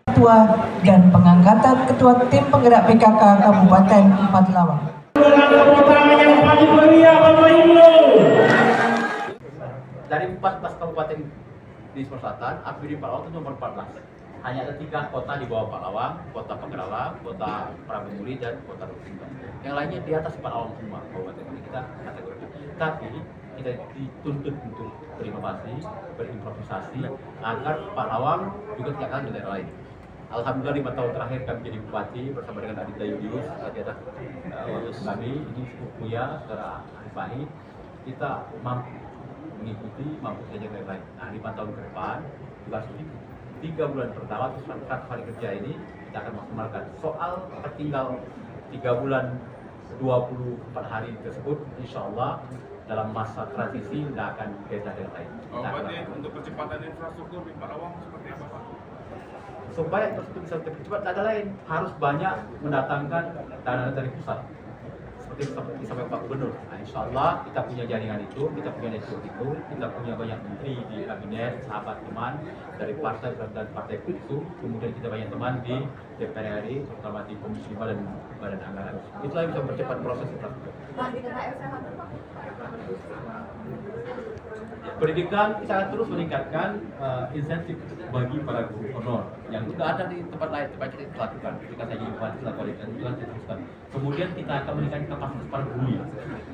Ketua dan pengangkatan Ketua Tim Penggerak PKK Kabupaten Empat Lawang. Dari 14 kabupaten di Sulawesi Selatan, APBD Palawang itu nomor 14. Hanya ada 3 kota di bawah Palawang, kota Pegeralang, kota Prabumuli, dan kota Rukinga. Yang lainnya di atas Palawang semua kabupaten ini kita kategorikan. Tapi kita dituntut untuk berinovasi, berimprovisasi agar Palawang juga tidak kalah dengan daerah lain. Alhamdulillah 5 tahun terakhir kami jadi bupati bersama dengan Adita Yudius, adalah kami ini sepupunya saudara Arifai, kita mampu mengikuti, mampu saja yang lain. Nah, 5 tahun ke depan, juga 3 bulan pertama, 100 hari kerja ini kita akan maksimalkan. Soal tertinggal 3 bulan 24 hari tersebut, insya Allah dalam masa transisi tidak akan beda dengan lain. Berarti untuk percepatan infrastruktur di Palawang seperti apa, Pak? Supaya infrastruktur bisa lebih cepat, ada lain harus banyak mendatangkan dana dari pusat. Seperti disampaikan Pak Gubernur. Nah, insya Allah kita punya jaringan itu, kita punya network itu, kita punya banyak menteri di kabinet, sahabat teman dari partai dan partai itu, kemudian kita banyak teman di DPR RI, terutama di Komisi 5 dan Badan Anggaran. Itulah yang bisa mempercepat proses infrastruktur. Pendidikan kita akan terus meningkatkan insentif bagi para guru honor yang sudah ada di tempat lain, tempat kita lakukan. Ketika saya jadi bupati lakukan itu teruskan. Kemudian kita akan meningkatkan kapasitas para guru.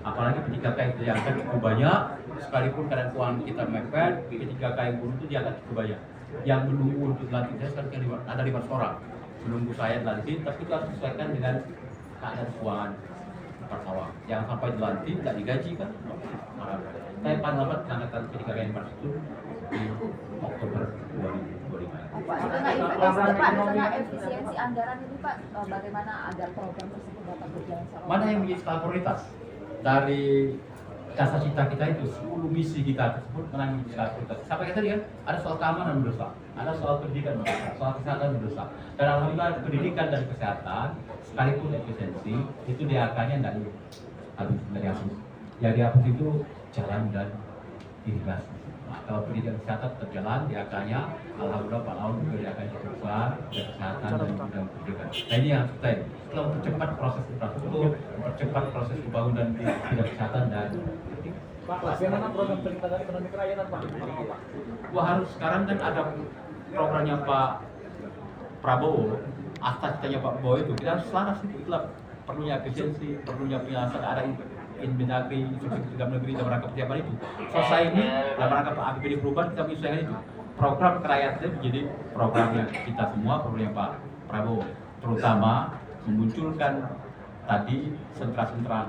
Apalagi ketika itu yang akan cukup banyak, sekalipun keadaan keuangan kita mepet, ketika kain guru itu dia akan cukup banyak. Yang menunggu untuk dilantik saya sekarang ada 5 orang menunggu saya dilantik, tapi itu harus disesuaikan dengan keadaan keuangan Palawang. Jangan sampai dilantik tidak digaji kan? Saya paling lambat mengangkatan pendidikan infrastruktur di Oktober 2025. Pak, dengan efisiensi anggaran ini Pak, bagaimana agar program tersebut dapat berjalan secara mana yang menjadi skala prioritas dari dasar cita kita itu 10 misi kita tersebut mana yang menjadi skala prioritas. Sampai tadi kan ada soal keamanan mendesak, ada soal pendidikan mendesak, soal kesehatan mendesak. Dan alhamdulillah pendidikan dan kesehatan sekalipun efisiensi itu DAK-nya tidak dihapus. Yang dihapus itu jalan dan irigasi. Nah, kalau pendidikan kesehatan terjalan, DAK-nya alhamdulillah Pak Laun juga DAK-nya cukup besar, kesehatan dan bidang pendidikan. Nah, ini yang kita setelah mempercepat proses infrastruktur, mempercepat proses pembangunan di bidang kesehatan dan Pak, bagaimana program peningkatan ekonomi kerakyatan Pak? Wah, harus sekarang kan ada programnya Pak Prabowo, atas citanya Pak Prabowo itu kita harus selaras itu, itulah perlunya efisiensi, perlunya penjelasan ada Inbendagri, Instruksi dalam negeri dalam rangka persiapan itu. Selesai ini dalam rangka APBD perubahan kita menyesuaikan itu. Program kerakyatan itu menjadi programnya kita semua, programnya Pak Prabowo, terutama memunculkan tadi sentra-sentra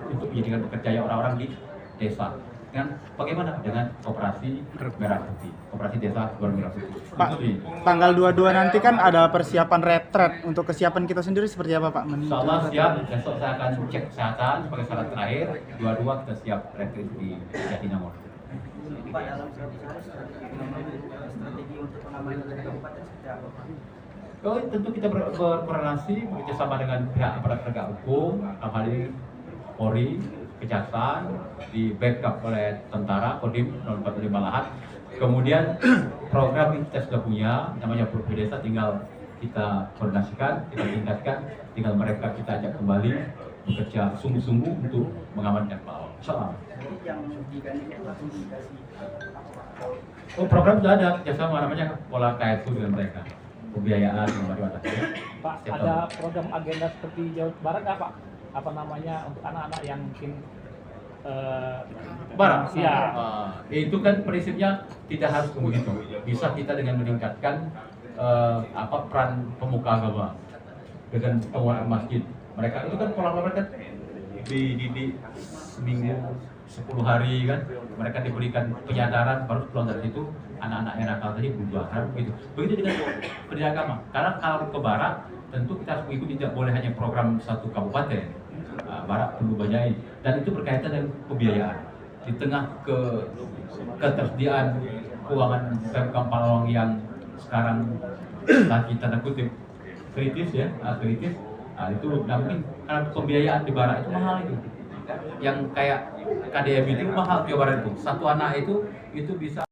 untuk menjadikan bekerja orang-orang di desa. Dengan bagaimana? Dengan operasi merah putih, operasi desa merah putih. Pak, tanggal 22 nanti kan ada persiapan retret. Untuk kesiapan kita sendiri seperti apa Pak? Insya Allah siap, besok saya akan cek kesehatan sebagai syarat terakhir. 22 kita siap retret di Jatinangor. Pak, dalam strategi untuk pengamangan dari kabupaten seperti apa Pak? Oh, tentu kita berkoordinasi bekerjasama dengan pihak aparat penegak hukum, dalam hal ini Polri, Kejaksaan, di backup oleh tentara, Kodim 045 Lahat. Kemudian program ini kita sudah punya, namanya Program Desa, tinggal kita koordinasikan, kita tingkatkan, tinggal mereka kita ajak kembali bekerja sungguh-sungguh untuk mengamankan Palawang. Insyaallah. Jadi yang digandeng itu langsung dikasih. Oh, program sudah ada kerjasama namanya pola KSU dengan mereka, pembiayaan dan macam-macam. Pak, ada program agenda seperti Jawa Barat nggak Pak? Apa namanya untuk anak-anak yang mungkin Barat? Ya. Itu kan prinsipnya tidak harus begitu. Bisa kita dengan meningkatkan peran pemuka agama dengan penguatan masjid. Mereka itu kan pola mereka dididik seminggu 10 hari kan, mereka diberikan penyadaran, baru pulang dari situ anak-anak yang nakal tadi berubah begitu. Begitu dengan pendidikan agama. Karena kalau ke barat tentu kita harus mengikuti, tidak boleh hanya program satu kabupaten. Barat perlu banyak, dan itu berkaitan dengan pembiayaan. Di tengah ketersediaan keuangan Pemkab Palawang yang sekarang lagi tanda kutip kritis ya, kritis. Nah, itu mungkin karena pembiayaan di barat itu mahal itu. Yang kayak KDM itu mahal di barat itu. Satu anak itu bisa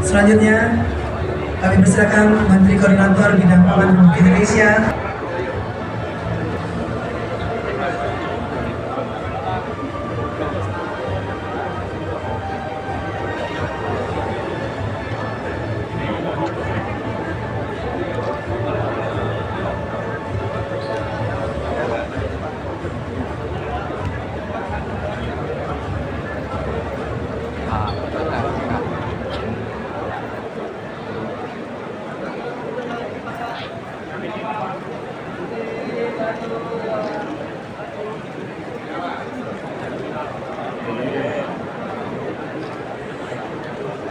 Selanjutnya kami persilakan Menteri Koordinator Bidang Pangan Republik Indonesia.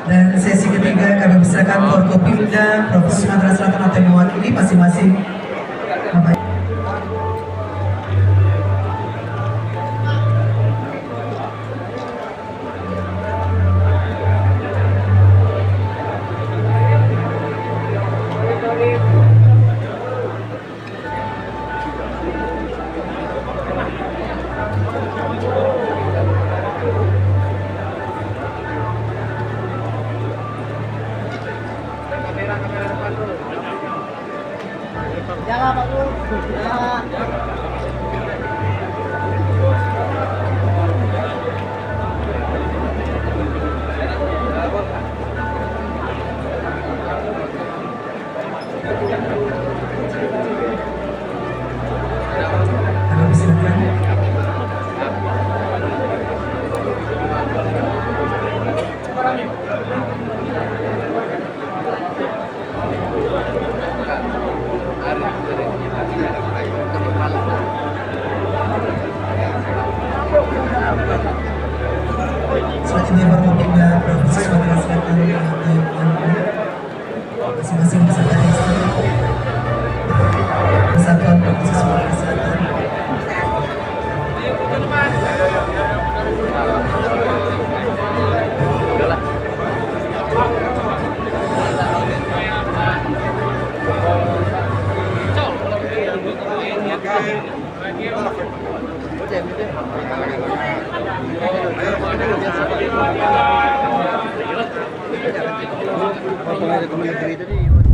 Dan sesi ketiga kami persilakan Forkopimda Provinsi Sumatera Selatan atau yang mewakili masing-masing. Kami persilakan. Selanjutnya Forkopimda Provinsi Sumatera Selatan masing-masing peserta desa Kesatuan Provinsi Sumatera Selatan. Kalau ada teman-teman itu